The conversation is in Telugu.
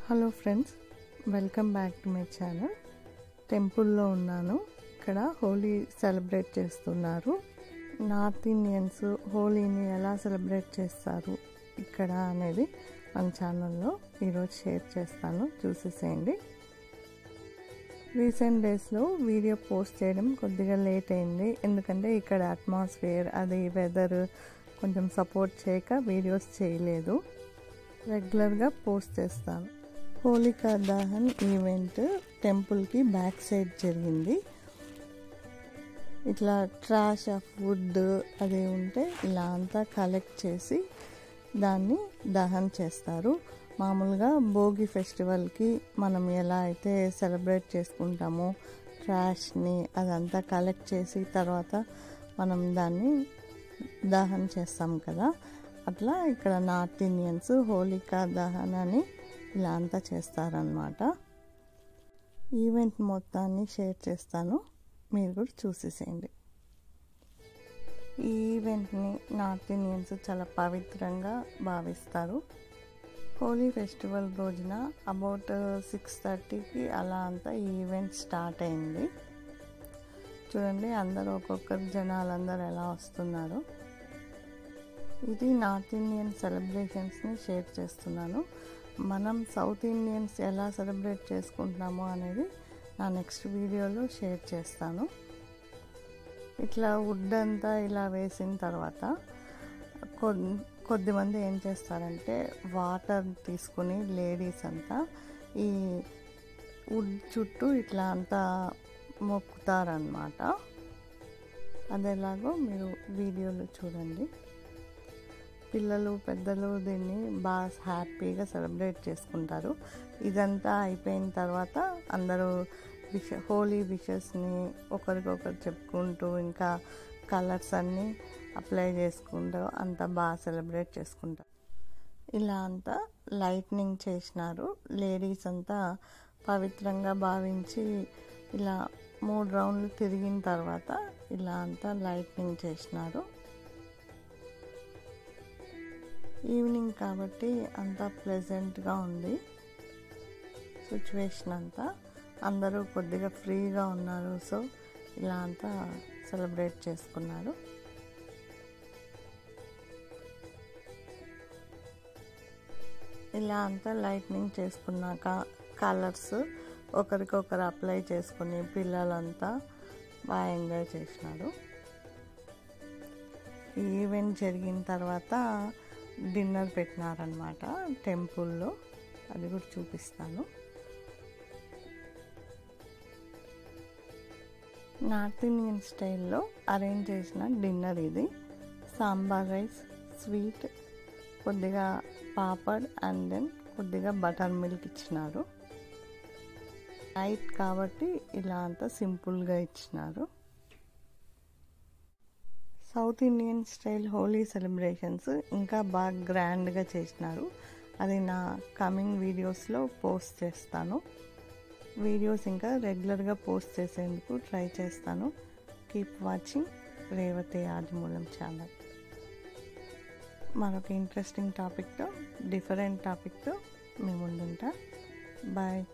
Hello friends, welcome back to my channel. టెంపుల్లో ఉన్నాను. ఇక్కడ హోలీ సెలబ్రేట్ చేస్తున్నారు. నార్త్ ఇండియన్స్ హోలీని ఎలా సెలబ్రేట్ చేస్తారు ఇక్కడ అనేది మన ఛానల్లో ఈరోజు షేర్ చేస్తాను, చూసేసేయండి. రీసెంట్ డేస్లో వీడియో పోస్ట్ చేయడం కొద్దిగా లేట్ అయింది, ఎందుకంటే ఇక్కడ అట్మాస్ఫియర్ అది వెదర్ కొంచెం సపోర్ట్ చేయక వీడియోస్ చేయలేదు. రెగ్యులర్గా పోస్ట్ చేస్తాను. హోలికా దహన్ ఈవెంట్ టెంపుల్కి బ్యాక్ సైడ్ జరిగింది. ఇట్లా ట్రాష్ ఆఫ్ వుడ్ అది ఉంటే ఇలా అంతా కలెక్ట్ చేసి దాన్ని దహన్ చేస్తారు. మామూలుగా భోగి ఫెస్టివల్కి మనం ఎలా అయితే సెలబ్రేట్ చేసుకుంటామో ట్రాష్ని అదంతా కలెక్ట్ చేసి తర్వాత మనం దాన్ని దహన్ చేస్తాం కదా, అట్లా ఇక్కడ నార్త్ ఇండియన్స్ హోలికా దహన్ అని ఇలా అంతా చేస్తారనమాట. ఈవెంట్ మొత్తాన్ని షేర్ చేస్తాను, మీరు కూడా చూసేసేయండి. ఈ ఈవెంట్ని నార్త్ ఇండియన్స్ చాలా పవిత్రంగా భావిస్తారు. హోలీ ఫెస్టివల్ రోజున అబౌట్ 6:30కి అలా అంతా ఈ ఈవెంట్ స్టార్ట్ అయింది. చూడండి, అందరూ ఒక్కొక్కరు జనాలందరూ ఎలా వస్తున్నారు. ఇది నార్త్ ఇండియన్ సెలబ్రేషన్స్ని షేర్ చేస్తున్నాను. మనం సౌత్ ఇండియన్స్ ఎలా సెలబ్రేట్ చేసుకుంటున్నామో అనేది నా నెక్స్ట్ వీడియోలో షేర్ చేస్తాను. ఇట్లా వుడ్ అంతా ఇలా వేసిన తర్వాత కొద్దిమంది ఏం చేస్తారంటే వాటర్ తీసుకుని లేడీస్ అంతా ఈ వుడ్ చుట్టూ ఇట్లా అంతా మొక్కుతారనమాట. అదేలాగో మీరు వీడియోలో చూడండి. పిల్లలు పెద్దలు దీన్ని బాగా హ్యాపీగా సెలబ్రేట్ చేసుకుంటారు. ఇదంతా అయిపోయిన తర్వాత అందరూ హోలీ విషెస్ని ఒకరికొకరు చెప్పుకుంటూ ఇంకా కలర్స్ అన్నీ అప్లై చేసుకుంటూ అంతా బాగా సెలబ్రేట్ చేసుకుంటారు. ఇలా అంతా లైట్నింగ్ చేసినారు. లేడీస్ అంతా పవిత్రంగా భావించి ఇలా 3 రౌండ్లు తిరిగిన తర్వాత ఇలా అంతా లైట్నింగ్ చేసినారు. ఈవినింగ్ కాబట్టి అంతా ప్లెజెంట్గా ఉంది సిచ్యువేషన్ అంతా. అందరూ కొద్దిగా ఫ్రీగా ఉన్నారు, సో ఇలా అంతా సెలబ్రేట్ చేసుకున్నారు. ఇలా అంతా లైట్నింగ్ చేసుకున్నాక కలర్స్ ఒకరికొకరు అప్లై చేసుకుని పిల్లలంతా బాగా ఎంజాయ్ చేసినారు. ఈ ఈవెంట్ జరిగిన తర్వాత డిన్నర్ పెట్టినారనమాట టెంపుల్లో, అది కూడా చూపిస్తాను. నార్త్ ఇండియన్ స్టైల్లో అరేంజ్ చేసిన డిన్నర్ ఇది. సాంబార్ రైస్, స్వీట్, కొద్దిగా పాపడ్ అండ్ దెన్ కొద్దిగా బటర్ మిల్క్ ఇచ్చినారు. నైట్ కాబట్టి ఇలా అంతా సింపుల్గా ఇచ్చినారు. South Indian style Holi celebrations ఇంకా బాగా గ్రాండ్గా చేసినారు. అది నా కమింగ్ వీడియోస్లో పోస్ట్ చేస్తాను. వీడియోస్ ఇంకా రెగ్యులర్గా పోస్ట్ చేసేందుకు ట్రై చేస్తాను. కీప్ వాచింగ్ రేవతి ఆదిమూలం ఛానల్. మరొక ఇంట్రెస్టింగ్ టాపిక్తో, డిఫరెంట్ టాపిక్తో మీ ముందుంటా. బాయ్.